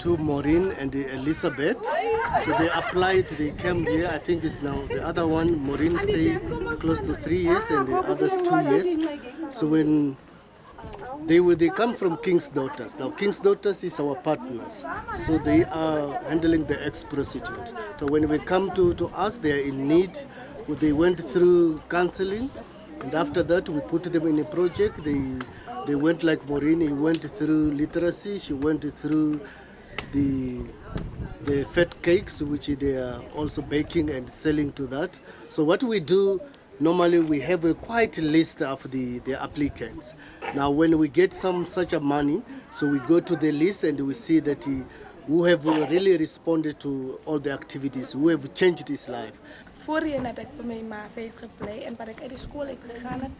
two, Maureen and Elizabeth. So they applied, they came here. I think it's now the other one, Maureen, stayed close to 3 years and the others 2 years. So when they come from King's Daughters. Now King's Daughters is our partners. So they are handling the ex-prostitutes. So when we come to us, they are in need. They went through counseling, and after that we put them in a project. They went like Maureen, he went through literacy, she went through the fat cakes, which they are also baking and selling to that. So what we do, normally we have a quite list of the applicants. Now when we get some such a money, so we go to the list and we see that who have really responded to all the activities, who have changed his life. Voorheen had ik bij mijn maashuis gepleit en wat ik uit de school uit gegaan heb,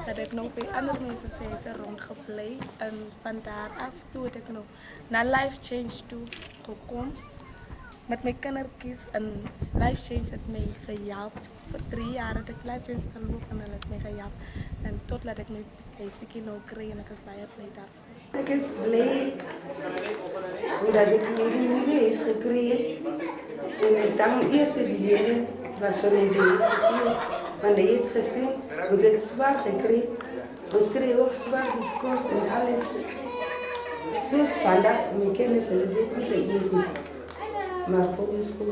had ik nog bij andere mensen zijn rondgepleit. En van daaraf toe heb ik nog naar Life Change toe gekomen. Met mijn kindertjes en Life Change heeft mij geholpen. Voor 3 jaar heb ik Life Change gelopen en dat heeft mij geholpen. En totdat ik nu ICK nou kreeg en ik is bij blij daarvoor. Ik is blij omdat ik mijn nieuwe is gekregen. En ik dank eerst de Heer wat voor mij is gegeven. Want hij heeft gezien hoe het zwaar gekregen. We kregen ook zwaar met kost en alles. Zoals vandaag, mijn kinderen zullen dit niet geven. Maar God is goed.